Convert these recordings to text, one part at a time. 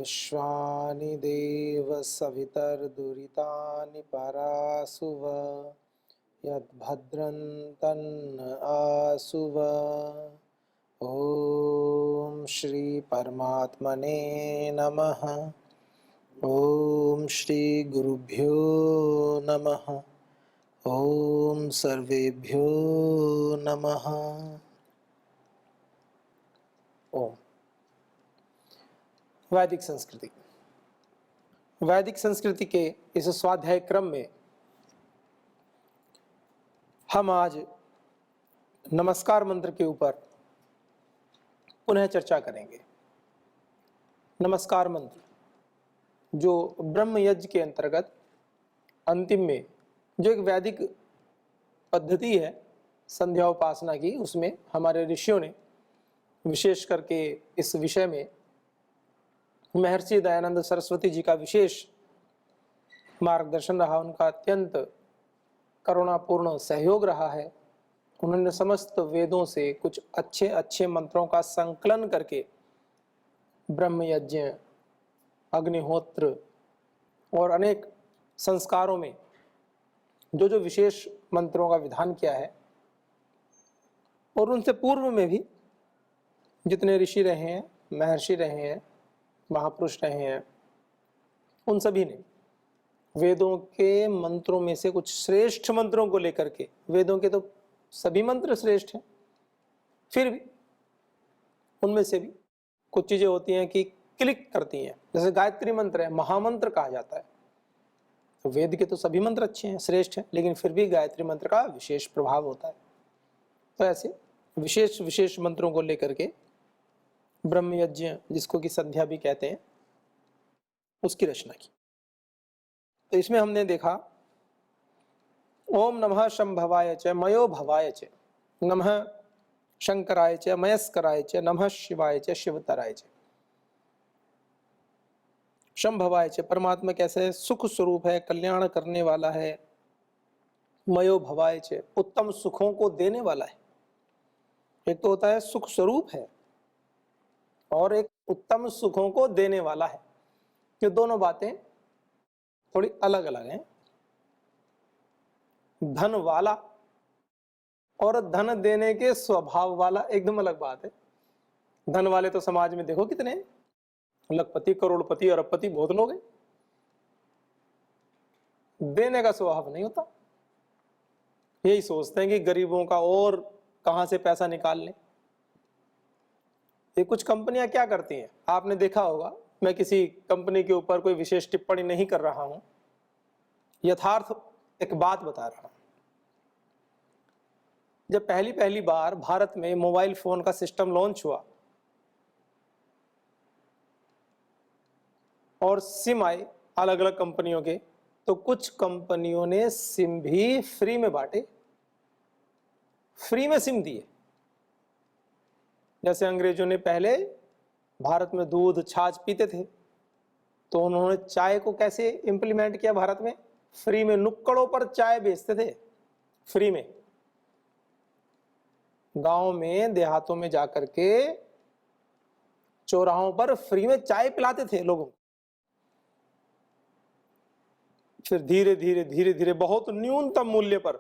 विश्वानि देव सवितर्दुरितानि परासुव यद्भद्रं तन्न आसुव। ओम श्री परमात्मने नमः। ओम श्री गुरुभ्यो नमः। ओम सर्वेभ्यो नमः। ओम। वैदिक संस्कृति। वैदिक संस्कृति के इस स्वाध्याय क्रम में हम आज नमस्कार मंत्र के ऊपर पुनः चर्चा करेंगे। नमस्कार मंत्र जो ब्रह्म यज्ञ के अंतर्गत अंतिम में जो एक वैदिक पद्धति है संध्या उपासना की, उसमें हमारे ऋषियों ने विशेष करके इस विषय में महर्षि दयानंद सरस्वती जी का विशेष मार्गदर्शन रहा, उनका अत्यंत करुणापूर्ण सहयोग रहा है। उन्होंने समस्त वेदों से कुछ अच्छे अच्छे मंत्रों का संकलन करके ब्रह्म यज्ञ, अग्निहोत्र और अनेक संस्कारों में जो जो विशेष मंत्रों का विधान किया है, और उनसे पूर्व में भी जितने ऋषि रहे हैं, महर्षि रहे हैं, महापुरुष रहे हैं, उन सभी ने वेदों के मंत्रों में से कुछ श्रेष्ठ मंत्रों को लेकर के, वेदों के तो सभी मंत्र श्रेष्ठ हैं, फिर भी उनमें से भी कुछ चीजें होती हैं कि क्लिक करती हैं। जैसे गायत्री मंत्र है, महामंत्र कहा जाता है। तो वेद के तो सभी मंत्र अच्छे हैं, श्रेष्ठ हैं, लेकिन फिर भी गायत्री मंत्र का विशेष प्रभाव होता है। तो ऐसे विशेष विशेष मंत्रों को लेकर के ब्रह्म यज्ञ, जिसको कि संध्या भी कहते हैं, उसकी रचना की। तो इसमें हमने देखा ओम नमः शंभवाय च मयो भवाय च, नमः शंकराय च मयस्कराय च, नमः शिवाय च शिवतराय च। शंभवाय च परमात्मा कैसे सुख स्वरूप है, कल्याण करने वाला है। मयो भवाय च उत्तम सुखों को देने वाला है। एक तो होता है सुख स्वरूप है और एक उत्तम सुखों को देने वाला है। ये दोनों बातें थोड़ी अलग अलग हैं। धन वाला और धन देने के स्वभाव वाला एकदम अलग बात है। धन वाले तो समाज में देखो कितने लखपति, करोड़पति, अरबपति बहुत लोग हैं। देने का स्वभाव नहीं होता, यही सोचते हैं कि गरीबों का और कहां से पैसा निकाल लें। ये कुछ कंपनियां क्या करती हैं, आपने देखा होगा। मैं किसी कंपनी के ऊपर कोई विशेष टिप्पणी नहीं कर रहा हूं, यथार्थ एक बात बता रहा हूं। जब पहली पहली बार भारत में मोबाइल फोन का सिस्टम लॉन्च हुआ और सिम आए अलग अलग कंपनियों के, तो कुछ कंपनियों ने सिम भी फ्री में बांटे, फ्री में सिम दिए। जैसे अंग्रेजों ने पहले भारत में दूध छाछ पीते थे, तो उन्होंने चाय को कैसे इंप्लीमेंट किया भारत में? फ्री में नुक्कड़ों पर चाय बेचते थे, फ्री में। गांव में, देहातों में जाकर के चौराहों पर फ्री में चाय पिलाते थे लोगों को। फिर धीरे धीरे धीरे धीरे बहुत न्यूनतम मूल्य पर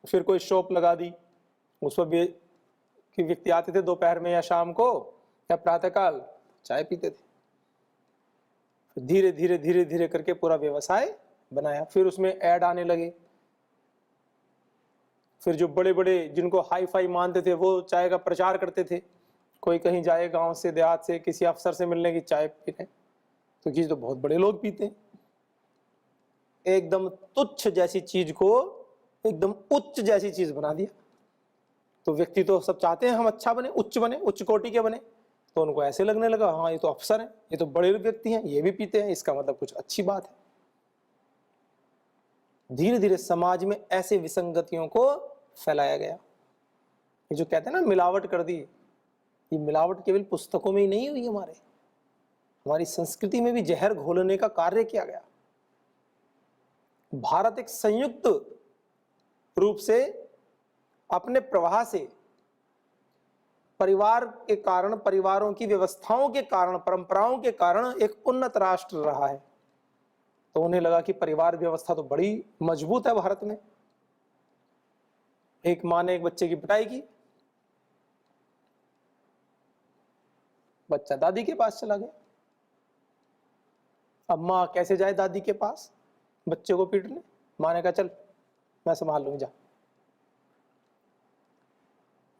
फिर कोई शॉप लगा दी, उस पर भी कि व्यक्ति आते थे दोपहर में या शाम को या प्रातःकाल चाय पीते थे। फिर धीरे धीरे धीरे धीरे करके पूरा व्यवसाय बनाया। फिर उसमें ऐड आने लगे। फिर जो बड़े बड़े जिनको हाई फाई मानते थे वो चाय का प्रचार करते थे। कोई कहीं जाए गांव से, देहात से, किसी अफसर से मिलने की चाय पीते, तो चीज तो बहुत बड़े लोग पीते हैं। एकदम तुच्छ जैसी चीज को एकदम उच्च जैसी चीज बना दिया। तो व्यक्ति तो सब चाहते हैं हम अच्छा बने, उच्च बने, उच्च कोटि के बने। तो उनको ऐसे लगने लगा, हाँ ये तो अफसर हैं, ये तो बड़े व्यक्ति हैं, ये भी पीते हैं, इसका मतलब कुछ अच्छी बात है। धीरे धीरे समाज में ऐसे विसंगतियों को फैलाया गया। ये जो कहते हैं ना मिलावट कर दी, ये मिलावट केवल पुस्तकों में ही नहीं हुई, हमारी संस्कृति में भी जहर घोलने का कार्य किया गया। भारत एक संयुक्त रूप से अपने प्रवाह से परिवार के कारण, परिवारों की व्यवस्थाओं के कारण, परंपराओं के कारण एक उन्नत राष्ट्र रहा है। तो उन्हें लगा कि परिवार व्यवस्था तो बड़ी मजबूत है भारत में। एक माँ ने एक बच्चे की पिटाई की, बच्चा दादी के पास चला गया। अब माँ कैसे जाए दादी के पास बच्चे को पीटने? माँ ने कहा चल मैं संभाल लूंगी, जा।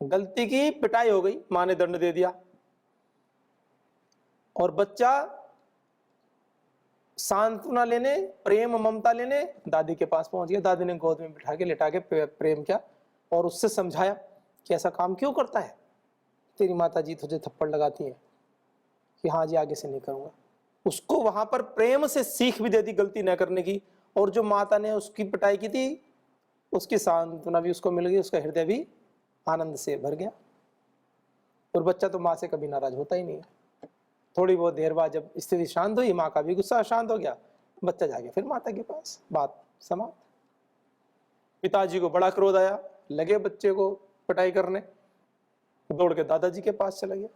गलती की, पिटाई हो गई, माँ ने दंड दे दिया और बच्चा सांत्वना लेने, प्रेम ममता लेने दादी के पास पहुंच गया। दादी ने गोद में बिठा के, लिटा के प्रेम किया और उससे समझाया कि ऐसा काम क्यों करता है, तेरी माता जी तुझे थप्पड़ लगाती है, कि हाँ जी आगे से नहीं करूंगा। उसको वहां पर प्रेम से सीख भी दे दी गलती न करने की, और जो माता ने उसकी पिटाई की थी उसकी सांत्वना भी उसको मिल गई, उसका हृदय भी आनंद से भर गया। और बच्चा तो माँ से कभी नाराज होता ही नहीं है। थोड़ी बहुत देर बाद जब स्थिति शांत हुई, माँ का भी गुस्सा शांत हो गया, बच्चा जा गया फिर माता के पास, बात समाप्त। पिताजी को बड़ा क्रोध आया, लगे बच्चे को पिटाई करने, दौड़ के दादाजी के पास चला गया।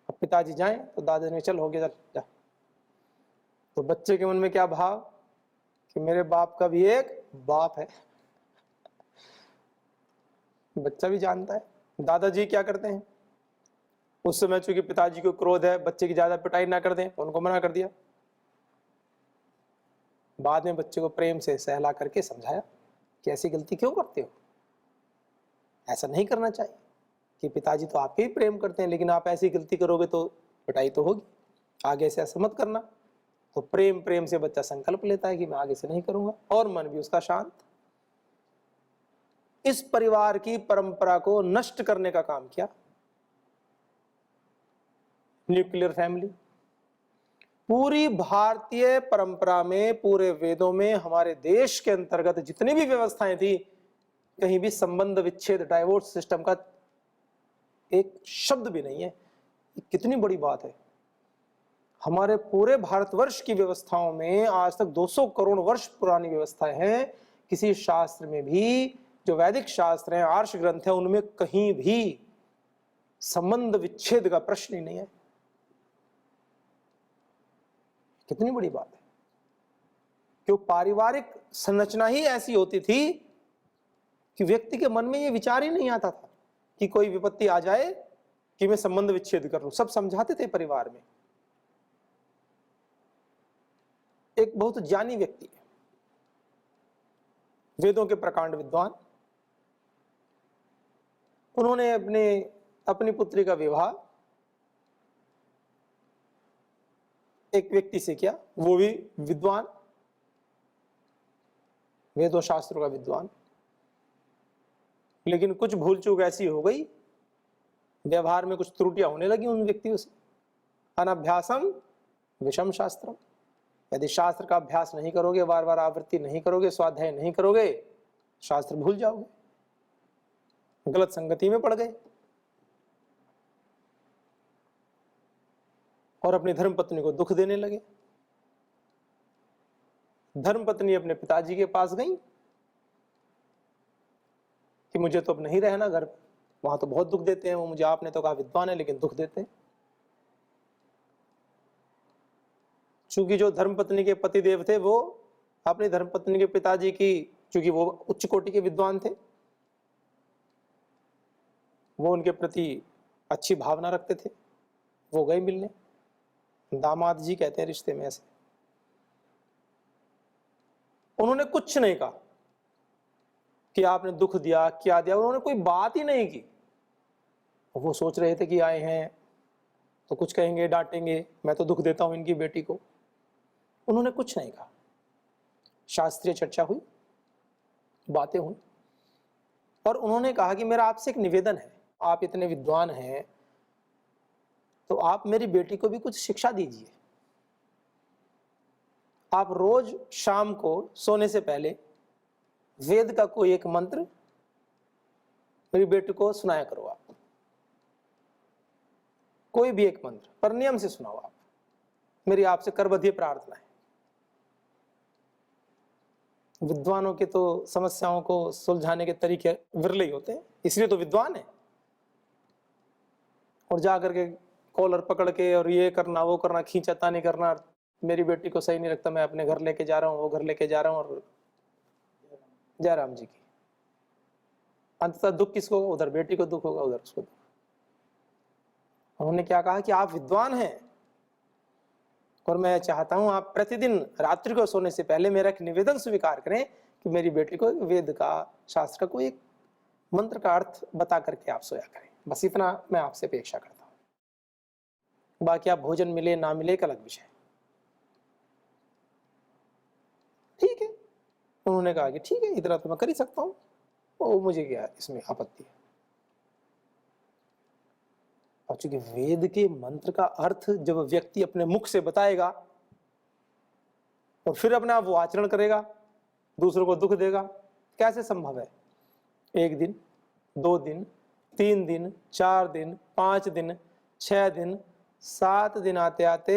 अब पिताजी जाएं तो दादा ने चल हो गया, चल जा। तो बच्चे के मन में क्या भाव कि मेरे बाप का भी एक बाप है। बच्चा भी जानता है दादाजी क्या करते हैं। उस समय चूंकि पिताजी को क्रोध है, बच्चे की ज्यादा पिटाई ना कर दें, उनको मना कर दिया। बाद में बच्चे को प्रेम से सहला करके समझाया कि ऐसी गलती क्यों करते हो, ऐसा नहीं करना चाहिए, कि पिताजी तो आपके ही प्रेम करते हैं, लेकिन आप ऐसी गलती करोगे तो पिटाई तो होगी, आगे से ऐसा मत करना। तो प्रेम प्रेम से बच्चा संकल्प लेता है कि मैं आगे से नहीं करूंगा, और मन भी उसका शांत। इस परिवार की परंपरा को नष्ट करने का काम किया न्यूक्लियर फैमिली। पूरी भारतीय परंपरा में, पूरे वेदों में, हमारे देश के अंतर्गत जितनी भी व्यवस्थाएं थी, कहीं भी संबंध विच्छेद, डाइवोर्स सिस्टम का एक शब्द भी नहीं है। कितनी बड़ी बात है। हमारे पूरे भारतवर्ष की व्यवस्थाओं में आज तक 200 करोड़ वर्ष पुरानी व्यवस्थाएं हैं। किसी शास्त्र में भी, जो वैदिक शास्त्र हैं, आर्ष ग्रंथ है, उनमें कहीं भी संबंध विच्छेद का प्रश्न ही नहीं है। कितनी बड़ी बात है। क्यों? पारिवारिक संरचना ही ऐसी होती थी कि व्यक्ति के मन में यह विचार ही नहीं आता था कि कोई विपत्ति आ जाए कि मैं संबंध विच्छेद कर लूं। सब समझाते थे परिवार में। एक बहुत ज्ञानी व्यक्ति है, वेदों के प्रकांड विद्वान, उन्होंने अपनी पुत्री का विवाह एक व्यक्ति से किया, वो भी विद्वान, वेदों शास्त्रों का विद्वान। लेकिन कुछ भूल चूक ऐसी हो गई, व्यवहार में कुछ त्रुटियां होने लगी उन व्यक्तियों से। अनभ्यासम विषम शास्त्रम। यदि शास्त्र का अभ्यास नहीं करोगे, बार बार आवृत्ति नहीं करोगे, स्वाध्याय नहीं करोगे, शास्त्र भूल जाओगे। गलत संगति में पड़ गए और अपनी धर्मपत्नी को दुख देने लगे। धर्मपत्नी अपने पिताजी के पास गई कि मुझे तो अब नहीं रहना घर, वहां तो बहुत दुख देते हैं वो मुझे, आपने तो कहा विद्वान है लेकिन दुख देते हैं। चूंकि जो धर्मपत्नी के पतिदेव थे वो अपनी धर्मपत्नी के पिताजी की, चूंकि वो उच्च कोटि के विद्वान थे, वो उनके प्रति अच्छी भावना रखते थे, वो गए मिलने। दामाद जी कहते हैं रिश्ते में ऐसे। उन्होंने कुछ नहीं कहा कि आपने दुख दिया, क्या दिया, उन्होंने कोई बात ही नहीं की। वो सोच रहे थे कि आए हैं तो कुछ कहेंगे, डांटेंगे, मैं तो दुख देता हूं इनकी बेटी को। उन्होंने कुछ नहीं कहा। शास्त्रीय चर्चा हुई, बातें हुई, और उन्होंने कहा कि मेरा आपसे एक निवेदन है, आप इतने विद्वान हैं तो आप मेरी बेटी को भी कुछ शिक्षा दीजिए। आप रोज शाम को सोने से पहले वेद का कोई एक मंत्र मेरी बेटी को सुनाया करो। आप कोई भी एक मंत्र पर नियम से सुनाओ आप, मेरी आपसे करबद्ध प्रार्थना है। विद्वानों के तो समस्याओं को सुलझाने के तरीके विरले ही होते हैं, इसलिए तो विद्वान है। और जा करके कॉलर पकड़ के और ये करना वो करना, खींचातानी करना, मेरी बेटी को सही नहीं लगता, मैं अपने घर लेके जा रहा हूँ, वो घर लेके जा रहा हूँ, और जयराम जी की अंततः दुख किसको होगा? उधर बेटी को दुख होगा, उधर उसको दुख। उन्होंने क्या कहा कि आप विद्वान हैं और मैं चाहता हूं आप प्रतिदिन रात्रि को सोने से पहले मेरा एक निवेदन स्वीकार करें कि मेरी बेटी को वेद का, शास्त्र का कोई एक मंत्र का अर्थ बता करके आप सोया करें। बस इतना मैं आपसे अपेक्षा करता हूं, बाकी आप भोजन मिले ना मिले एक अलग विषय। ठीक है, उन्होंने कहा कि ठीक है, इतना तो मैं कर ही सकता हूं, वो मुझे क्या इसमें आपत्ति है। और चूंकि वेद के मंत्र का अर्थ जब व्यक्ति अपने मुख से बताएगा और फिर अपने आप वो आचरण करेगा, दूसरों को दुख देगा, कैसे संभव है? 1 दिन, 2 दिन, 3 दिन, 4 दिन, 5 दिन, 6 दिन, 7 दिन आते आते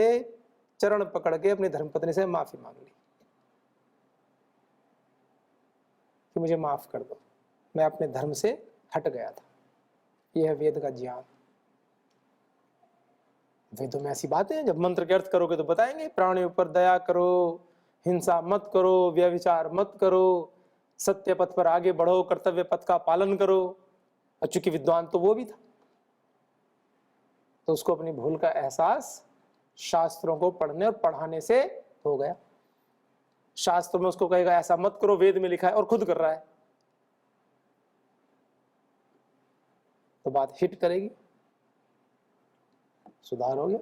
चरण पकड़ के अपनी धर्मपत्नी से माफी मांग ली कि मुझे माफ कर दो, मैं अपने धर्म से हट गया था। यह है वेद का ज्ञान। वेदों में ऐसी बातें हैं, जब मंत्र के अर्थ करोगे तो बताएंगे, प्राणियों पर दया करो, हिंसा मत करो, व्यभिचार मत करो, सत्य पथ पर आगे बढ़ो, कर्तव्य पथ का पालन करो। और चूंकि विद्वान तो वो भी था, तो उसको अपनी भूल का एहसास शास्त्रों को पढ़ने और पढ़ाने से हो गया। शास्त्रों में उसको कहेगा ऐसा मत करो, वेद में लिखा है, और खुद कर रहा है, तो बात हिट करेगी, सुधार हो गया।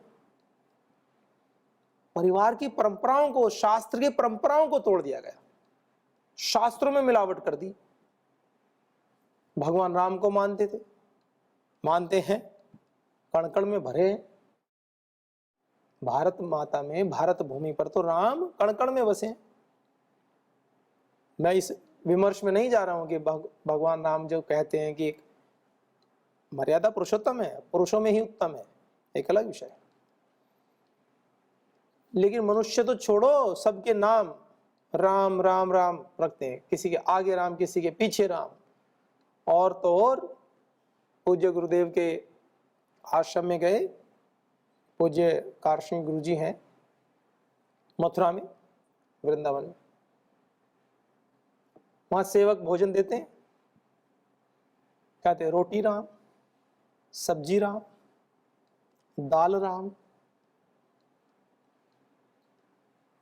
परिवार की परंपराओं को, शास्त्र की परंपराओं को तोड़ दिया गया, शास्त्रों में मिलावट कर दी। भगवान राम को मानते थे, मानते हैं, कण कण में भरे हैं। भारत माता में, भारत भूमि पर तो राम कण कण में बसे हैं। मैं इस विमर्श में नहीं जा रहा हूं कि भगवान राम जो कहते हैं कि मर्यादा पुरुषोत्तम है, पुरुषों में ही उत्तम है, एक अलग विषय है। लेकिन मनुष्य तो छोड़ो, सबके नाम राम राम राम रखते हैं, किसी के आगे राम, किसी के पीछे राम। और तो और पूज्य गुरुदेव के आश्रम में गए, पूज्य कारसिंह गुरु जी हैं मथुरा में, वृंदावन में, वहां सेवक भोजन देते हैं, कहते हैं रोटी राम, सब्जी राम, दाल राम,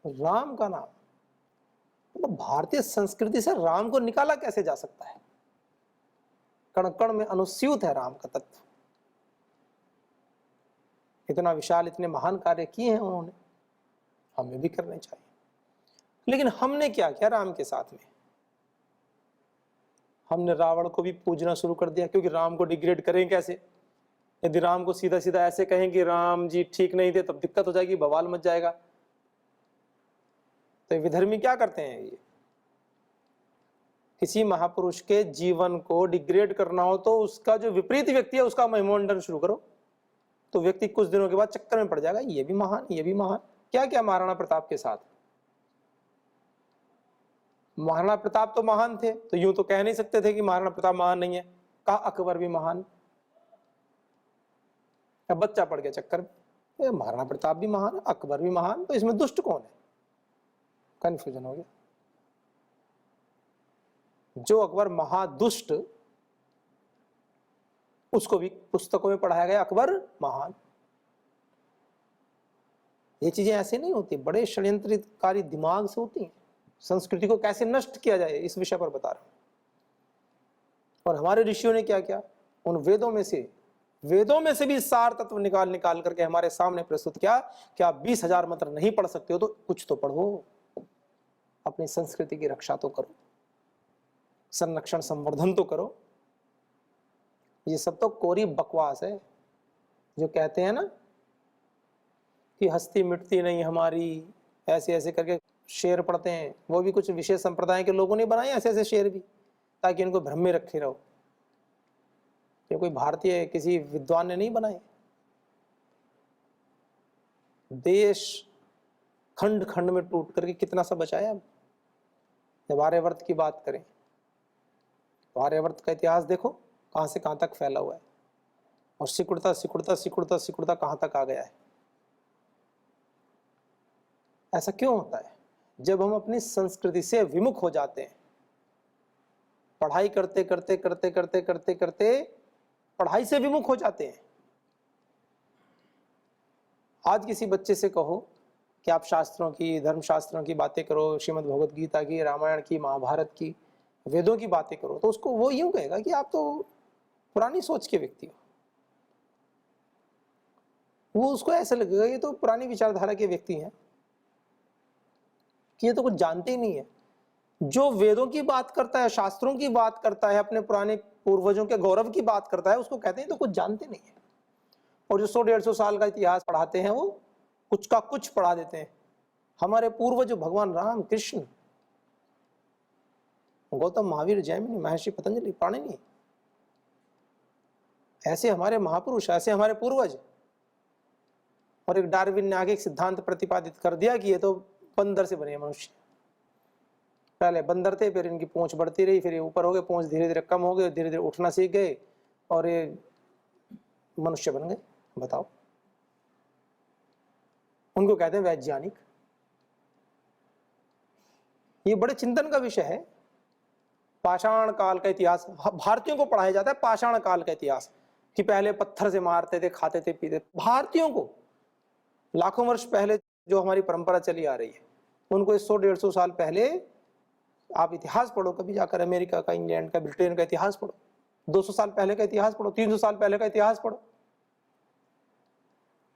राम का नाम। मतलब भारतीय संस्कृति से राम को निकाला कैसे जा सकता है? कण कण में अनुस्यूत है राम का तत्व। इतना विशाल, इतने महान कार्य किए हैं उन्होंने, हमें भी करने चाहिए। लेकिन हमने क्या किया राम के साथ में? हमने रावण को भी पूजना शुरू कर दिया, क्योंकि राम को डिग्रेड करें कैसे? यदि राम को सीधा सीधा ऐसे कहें कि राम जी ठीक नहीं थे, तब दिक्कत हो जाएगी, बवाल मच जाएगा। तो विधर्मी क्या करते हैं, ये किसी महापुरुष के जीवन को डिग्रेड करना हो तो उसका जो विपरीत व्यक्ति है उसका महिमामंडन शुरू करो, तो व्यक्ति कुछ दिनों के बाद चक्कर में पड़ जाएगा, ये भी महान, ये भी महान। क्या क्या महाराणा प्रताप के साथ? महाराणा प्रताप तो महान थे, तो यूं तो कह नहीं सकते थे कि महाराणा प्रताप महान नहीं है। कहा अकबर भी महान, अब बच्चा पड़ गया चक्कर में, महाराणा प्रताप भी महान, अकबर भी महान, तो इसमें दुष्ट कौन है? कंफ्यूजन हो गया। जो अकबर महादुष्ट, उसको भी पुस्तकों में पढ़ाया गया अकबर महान। ये चीजें ऐसे नहीं होती, बड़े षड्यंत्रकारी दिमाग से होती हैं। संस्कृति को कैसे नष्ट किया जाए, इस विषय पर बता रहा हूं। और हमारे ऋषियों ने क्या किया, उन वेदों में से भी सार तत्व निकाल निकाल करके हमारे सामने प्रस्तुत किया कि आप 20,000 मंत्र नहीं पढ़ सकते हो तो कुछ तो पढ़ो, अपनी संस्कृति की रक्षा तो करो, संरक्षण संवर्धन तो करो। ये सब तो कोरी बकवास है। जो कहते हैं ना कि हस्ती मिटती नहीं हमारी, ऐसे ऐसे करके शेर पढ़ते हैं, वो भी कुछ विशेष संप्रदाय के लोगों ने बनाए ऐसे ऐसे शेर भी, ताकि इनको भ्रम में रखे रहो। ये कोई भारतीय किसी विद्वान ने नहीं बनाए। देश खंड खंड में टूट करके कितना सा बचाया। जब आर्यवर्त की बात करें तो आर्यवर्त का इतिहास देखो कहां से कहां तक फैला हुआ है। और सिकुड़ता सिकुड़ता सिकुड़ता सिकुड़ता कहाँ तक आ गया है। ऐसा क्यों होता है? जब हम अपनी संस्कृति से विमुख हो जाते हैं, पढ़ाई करते करते करते करते करते करते पढ़ाई से विमुख हो जाते हैं। आज किसी बच्चे से कहो कि आप शास्त्रों की, धर्मशास्त्रों की बातें करो, श्रीमद् भगवत गीता की, रामायण की, महाभारत की, वेदों की बातें करो, तो उसको वो यूं कहेगा कि आप तो पुरानी सोच के व्यक्ति हो। वो उसको ऐसा लगेगा ये तो पुरानी विचारधारा के व्यक्ति हैं, कि ये तो कुछ जानते ही नहीं है। जो वेदों की बात करता है, शास्त्रों की बात करता है, अपने पुराने पूर्वजों के गौरव की बात करता है, उसको कहते हैं तो कुछ जानते नहीं है। और जो 100-150 साल का इतिहास पढ़ाते हैं वो कुछ का कुछ पढ़ा देते हैं। हमारे पूर्वज भगवान राम, कृष्ण, गौतम, महावीर, जैमिनी, महर्षि पतंजलि, पाणिनि, ऐसे हमारे महापुरुष, ऐसे हमारे पूर्वज। और एक डार्विन ने आगे एक सिद्धांत प्रतिपादित कर दिया कि ये तो बंदर से बने मनुष्य। पहले बंदर थे, फिर इनकी पूंछ बढ़ती रही, फिर ये ऊपर हो गए, पूंछ धीरे धीरे कम हो गए, धीरे धीरे उठना सीख गए और ये मनुष्य बन गए। बताओ, उनको कहते हैं वैज्ञानिक। ये बड़े चिंतन का विषय है। पाषाण काल का इतिहास भारतीयों को पढ़ाया जाता है। पाषाण काल का इतिहास कि पहले पत्थर से मारते थे, खाते थे, पीते। भारतीयों को लाखों वर्ष पहले जो हमारी परंपरा चली आ रही है, उनको 100-150 साल पहले आप इतिहास पढ़ो, कभी जाकर अमेरिका का, इंग्लैंड का, ब्रिटेन का इतिहास पढ़ो, 200 साल पहले का इतिहास पढ़ो, 300 साल पहले का इतिहास पढ़ो।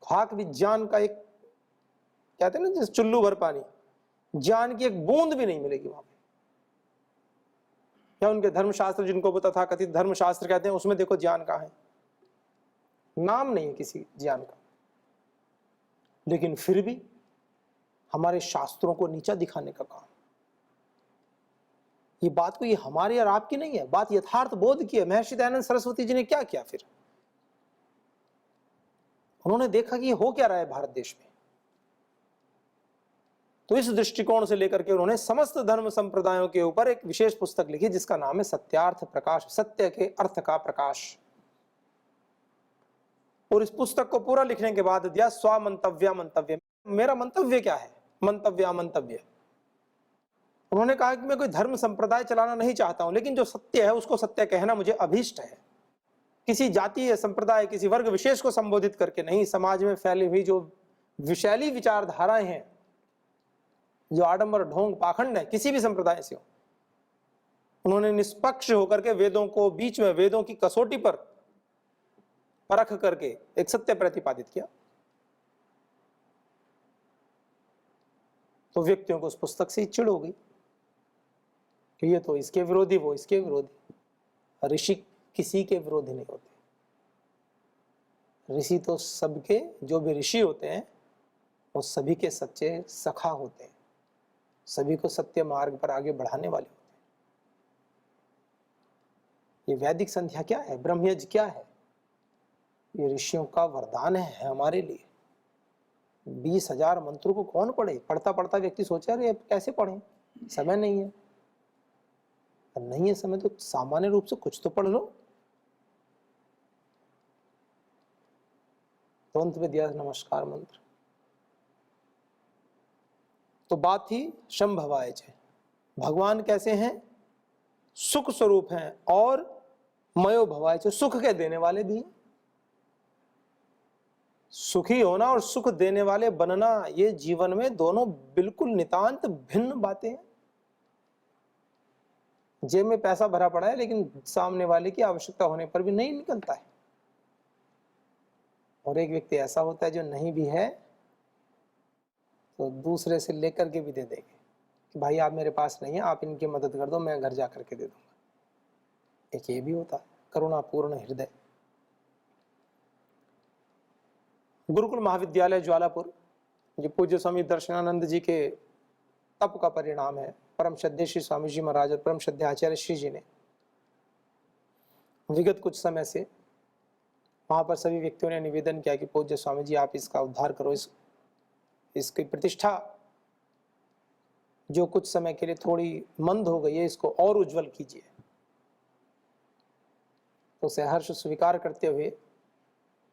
खाक विज्ञान का एक, कहते हैं ना, जिस चुल्लू भर पानी, ज्ञान की एक बूंद भी नहीं मिलेगी वहां पे। या उनके धर्मशास्त्र, जिनको तथा कथित धर्मशास्त्र कहते हैं, उसमें देखो ज्ञान कहाँ है, नाम नहीं है किसी ज्ञान का। लेकिन फिर भी हमारे शास्त्रों को नीचा दिखाने का काम। ये बात कोई हमारी और आपकी नहीं है, बात यथार्थ बोध की है। महर्षि दयानंद सरस्वती जी ने क्या किया? फिर उन्होंने देखा कि हो क्या रहा है भारत देश में, तो इस दृष्टिकोण से लेकर के उन्होंने समस्त धर्म संप्रदायों के ऊपर एक विशेष पुस्तक लिखी जिसका नाम है सत्यार्थ प्रकाश, सत्य के अर्थ का प्रकाश। और इस पुस्तक को पूरा लिखने के बाद दिया स्वमंतव्य मंतव्य। मेरा मंतव्य क्या है? मंतव्य मंतव्य। उन्होंने कहा कि मैं कोई धर्म संप्रदाय चलाना नहीं चाहता हूं, लेकिन जो सत्य है उसको सत्य कहना मुझे अभीष्ट है। किसी जाति या संप्रदाय, किसी वर्ग विशेष को संबोधित करके नहीं, समाज में फैली हुई जो विषैली विचारधाराएं हैं, जो आडंबर, ढोंग, पाखंड है, किसी भी संप्रदाय से हो, उन्होंने निष्पक्ष होकर के वेदों को बीच में, वेदों की कसौटी पर परख करके एक सत्य प्रतिपादित किया। तो व्यक्तियों को उस पुस्तक से चिढ़ हो गई कि ये तो इसके विरोधी, वो इसके विरोधी। ऋषि किसी के विरोधी नहीं होते। ऋषि तो सबके, जो भी ऋषि होते हैं वो सभी के सच्चे सखा होते हैं, सभी को सत्य मार्ग पर आगे बढ़ाने वाले होते हैं। ये वैदिक संध्या क्या है? ब्रह्मयज्ञ क्या है? ये ऋषियों का वरदान है हमारे लिए। 20,000 मंत्रों को कौन पढ़े? पढ़ता पढ़ता व्यक्ति सोचा अरे कैसे पढ़े, समय नहीं है। नहीं है समय तो सामान्य रूप से कुछ तो पढ़ लो। तो अंत में दिया नमस्कार मंत्र। तो बात थी शंभवाय जय। भगवान कैसे हैं? सुख स्वरूप हैं और मयो भवाय जय, सुख के देने वाले भी हैं। सुखी होना और सुख देने वाले बनना, ये जीवन में दोनों बिल्कुल नितांत भिन्न बातें हैं। जेब में पैसा भरा पड़ा है लेकिन सामने वाले की आवश्यकता होने पर भी नहीं निकलता है। और एक व्यक्ति ऐसा होता है जो नहीं भी है तो दूसरे से लेकर के भी दे देंगे कि भाई आप मेरे पास नहीं है, आप इनकी मदद कर दो, मैं घर जा करके दे दूंगा। एक ये भी होता है करुणापूर्ण हृदय। गुरुकुल महाविद्यालय ज्वालापुर, जो पूज्य स्वामी दर्शनानंद जी के तप का परिणाम है। परम श्रद्धेय श्री स्वामी जी महाराज और परम श्रद्धेय आचार्य श्री जी ने विगत कुछ समय से वहां पर सभी व्यक्तियों ने निवेदन किया कि पूज्य स्वामी जी आप इसका उद्धार करो, इसकी प्रतिष्ठा जो कुछ समय के लिए थोड़ी मंद हो गई है इसको और उज्जवल कीजिए। तो उसे हर्ष स्वीकार करते हुए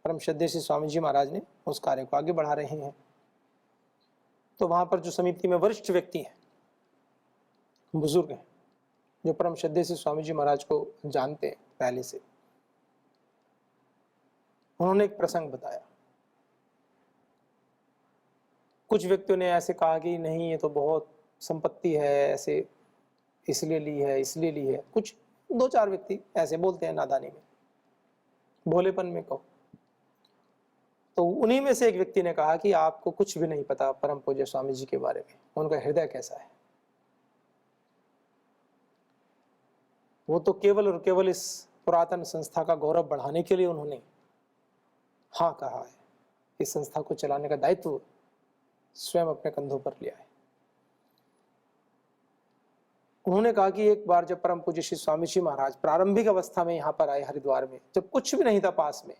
परम श्रद्धेय श्री स्वामी जी महाराज ने उस कार्य को आगे बढ़ा रहे हैं। तो वहां पर जो समिति में वरिष्ठ व्यक्ति हैं, बुजुर्ग हैं, जो परम श्रद्धेय श्री स्वामी जी महाराज को जानते हैं पहले से, उन्होंने एक प्रसंग बताया। कुछ व्यक्तियों ने ऐसे कहा कि नहीं, ये तो बहुत संपत्ति है, ऐसे इसलिए ली है, इसलिए ली है। कुछ 2-4 व्यक्ति ऐसे बोलते हैं नादानी में, भोलेपन में कहो। तो उन्हीं में से एक व्यक्ति ने कहा कि आपको कुछ भी नहीं पता परम पूज्य स्वामी जी के बारे में, उनका हृदय कैसा है। वो तो केवल और केवल इस पुरातन संस्था का गौरव बढ़ाने के लिए उन्होंने हाँ कहा है। इस संस्था को चलाने का दायित्व स्वयं अपने कंधों पर लिया है। उन्होंने कहा कि एक बार जब परम पूज्य श्री स्वामी जी महाराज प्रारंभिक अवस्था में यहाँ पर आए हरिद्वार में, जब कुछ भी नहीं था पास में,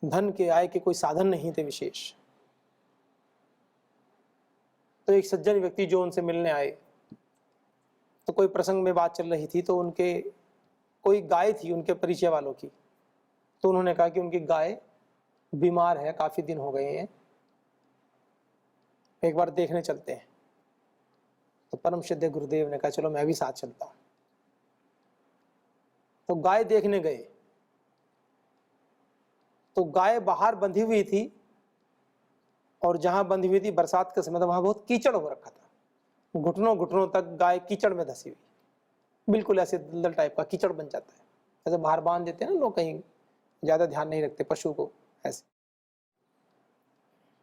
धन के आय के कोई साधन नहीं थे विशेष, तो एक सज्जन व्यक्ति जो उनसे मिलने आए, तो कोई प्रसंग में बात चल रही थी, तो उनके कोई गाय थी उनके परिचय वालों की, तो उन्होंने कहा कि उनकी गाय बीमार है, काफी दिन हो गए हैं, एक बार देखने चलते हैं। तो परम श्रद्धेय गुरुदेव ने कहा चलो मैं भी साथ चलता हूं। तो गाय देखने गए, तो गाय बाहर बंधी हुई थी, और जहां बंधी हुई थी बरसात का समय था, वहां बहुत कीचड़ हो रखा था। घुटनों घुटनों तक गाय कीचड़ में धसी हुई, बिल्कुल ऐसे दलदल टाइप का कीचड़ बन जाता है। ऐसे बाहर बांध देते हैं ना लोग, कहीं ज्यादा ध्यान नहीं रखते पशु को ऐसे।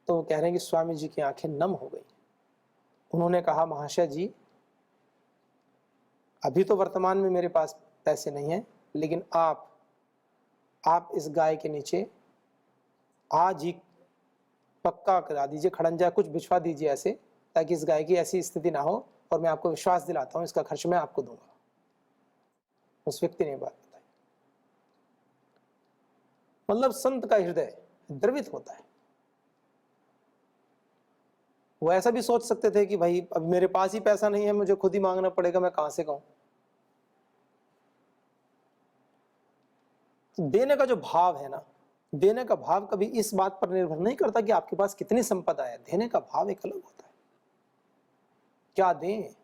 तो वो कह रहे हैं कि स्वामी जी की आंखें नम हो गई। उन्होंने कहा महाशय जी, अभी तो वर्तमान में मेरे पास पैसे नहीं है, लेकिन आप इस गाय के नीचे आज ही पक्का करा दीजिए, खड़ंजा कुछ बिछवा दीजिए ऐसे, ताकि इस गाय की ऐसी स्थिति ना हो, और मैं आपको विश्वास दिलाता हूं इसका खर्च मैं आपको दूंगा। उस व्यक्ति ने बात बताई। मतलब संत का हृदय द्रवित होता है। वो ऐसा भी सोच सकते थे कि भाई अब मेरे पास ही पैसा नहीं है, मुझे खुद ही मांगना पड़ेगा, मैं कहां से कहूं। देने का जो भाव है ना, देने का भाव कभी इस बात पर निर्भर नहीं करता कि आपके पास कितनी संपदा है। देने का भाव एक अलग होता है, क्या दें।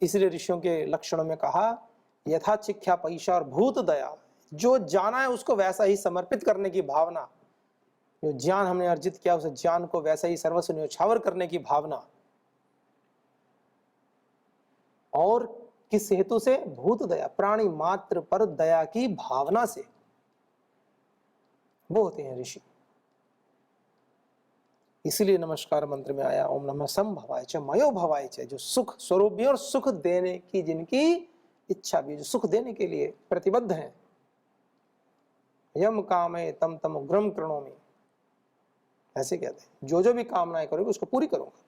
इसलिए ऋषियों के लक्षणों में कहा यथा चिख्या पैसा और भूत दया, जो जाना है उसको वैसा ही समर्पित करने की भावना, जो ज्ञान हमने अर्जित किया उस ज्ञान को वैसा ही सर्वस्व न्योछावर करने की भावना। और किस हेतु से? भूत दया, प्राणी मात्र पर दया की भावना से वो होते हैं ऋषि। इसलिए नमस्कार मंत्र में आया ओम नमः संभवाय च मयो भवाय च, जो सुख स्वरूप भी और सुख देने की जिनकी इच्छा भी, जो सुख देने के लिए प्रतिबद्ध हैं। यम कामे तम तम उग्रम कृणोमि, ऐसे कहते हैं जो जो भी कामनाएं करोगे उसको पूरी करूंगा।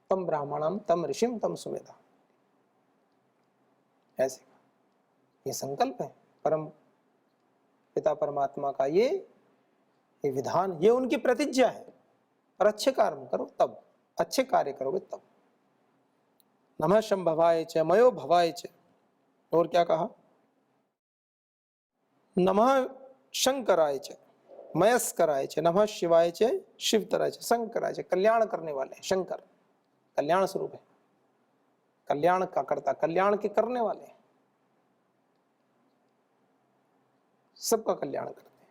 तम ब्राह्मणम तम ऋषिम तम सुमेधा, ऐसे ये संकल्प है परम पिता परमात्मा का, ये विधान, ये उनकी प्रतिज्ञा है। और अच्छे कर्म करो तब, अच्छे कार्य करोगे तब। नमः शंभवाय च मयो भवाय च। और क्या कहा? नमः शंकराय च मयस्कराय च, नमः शिवाय च शिवतराय च, शंकराय च, कल्याण करने वाले। शंकर कल्याण स्वरूप है, कल्याण का करता, कल्याण के करने वाले, सबका कल्याण करते हैं।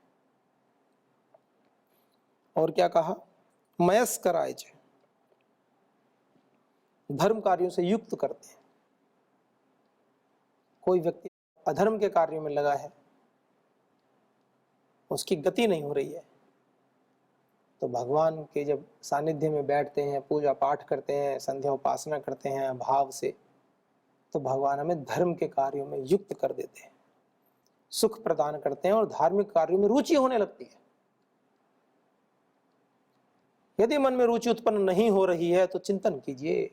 और क्या कहा? मयस्कराय च, धर्म कार्यों से युक्त करते हैं। कोई व्यक्ति अधर्म के कार्यों में लगा है, उसकी गति नहीं हो रही है, तो भगवान के जब सानिध्य में बैठते हैं, पूजा पाठ करते हैं, संध्या उपासना करते हैं भाव से, तो भगवान हमें धर्म के कार्यों में युक्त कर देते हैं, सुख प्रदान करते हैं और धार्मिक कार्यों में रुचि होने लगती है। यदि मन में रुचि उत्पन्न नहीं हो रही है तो चिंतन कीजिए।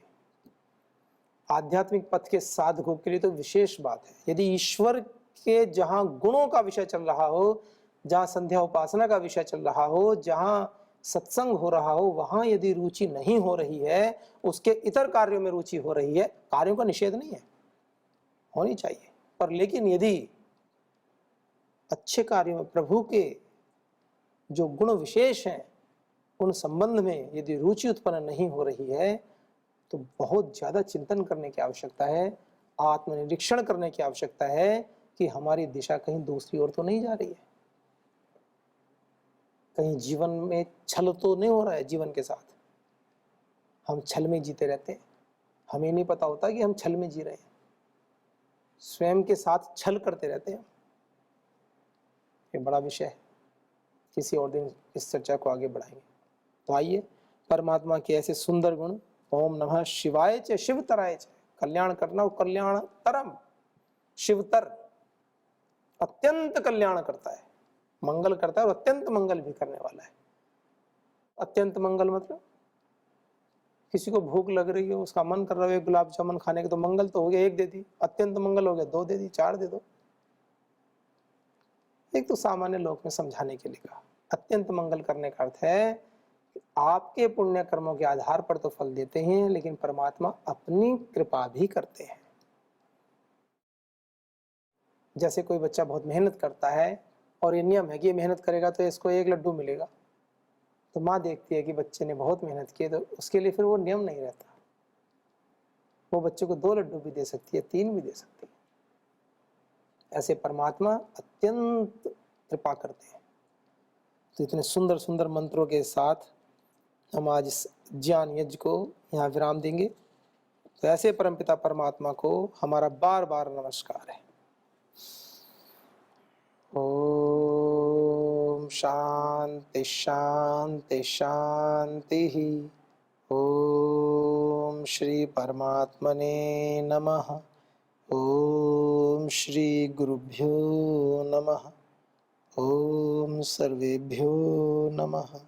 आध्यात्मिक पथ के साधकों के लिए तो विशेष बात है। यदि ईश्वर के जहां गुणों का विषय चल रहा हो, जहां संध्या उपासना का विषय चल रहा हो, जहां सत्संग हो रहा हो, वहां यदि रुचि नहीं हो रही है, उसके इतर कार्यों में रुचि हो रही है, कार्यों का निषेध नहीं है, होनी चाहिए, पर लेकिन यदि अच्छे कार्यों में प्रभु के जो गुण विशेष हैं उन संबंध में यदि रुचि उत्पन्न नहीं हो रही है तो बहुत ज्यादा चिंतन करने की आवश्यकता है, आत्मनिरीक्षण करने की आवश्यकता है कि हमारी दिशा कहीं दूसरी ओर तो नहीं जा रही है, कहीं जीवन में छल तो नहीं हो रहा है। जीवन के साथ हम छल में जीते रहते हैं, हमें नहीं पता होता कि हम छल में जी रहे हैं, स्वयं के साथ छल करते रहते हैं। ये बड़ा विषय है, किसी और दिन इस चर्चा को आगे बढ़ाएंगे। तो आइए परमात्मा के ऐसे सुंदर गुण, ओम नमः शिवाय च शिवतराय च, कल्याण करना और कल्याण तरम, शिवतर अत्यंत कल्याण करता है, मंगल करता है और अत्यंत मंगल भी करने वाला है। अत्यंत मंगल मतलब किसी को भूख लग रही हो, उसका मन कर रहा है गुलाब जामुन खाने के, तो मंगल तो हो गया 1 दे दी, अत्यंत मंगल हो गया 2 दे दी, 4 दे दो। एक तो सामान्य लोक में समझाने के लिए कहा। अत्यंत मंगल करने का अर्थ है कि आपके पुण्य कर्मों के आधार पर तो फल देते हैं, लेकिन परमात्मा अपनी कृपा भी करते हैं। जैसे कोई बच्चा बहुत मेहनत करता है और ये नियम है कि ये मेहनत करेगा तो इसको 1 लड्डू मिलेगा, तो माँ देखती है कि बच्चे ने बहुत मेहनत की है, तो उसके लिए फिर वो नियम नहीं रहता, वो बच्चे को 2 लड्डू भी दे सकती है, 3 भी दे सकती है। ऐसे परमात्मा अत्यंत कृपा करते हैं। तो इतने सुंदर सुंदर मंत्रों के साथ हम आज इस ज्ञान यज्ञ को यहाँ विराम देंगे। तो ऐसे परमपिता परमात्मा को हमारा बार बार नमस्कार है। ओम शांति शांति शांति। ओम श्री परमात्मने नमः। ओम श्री गुरुभ्यो नमः। ओम सर्वेभ्यो नमः।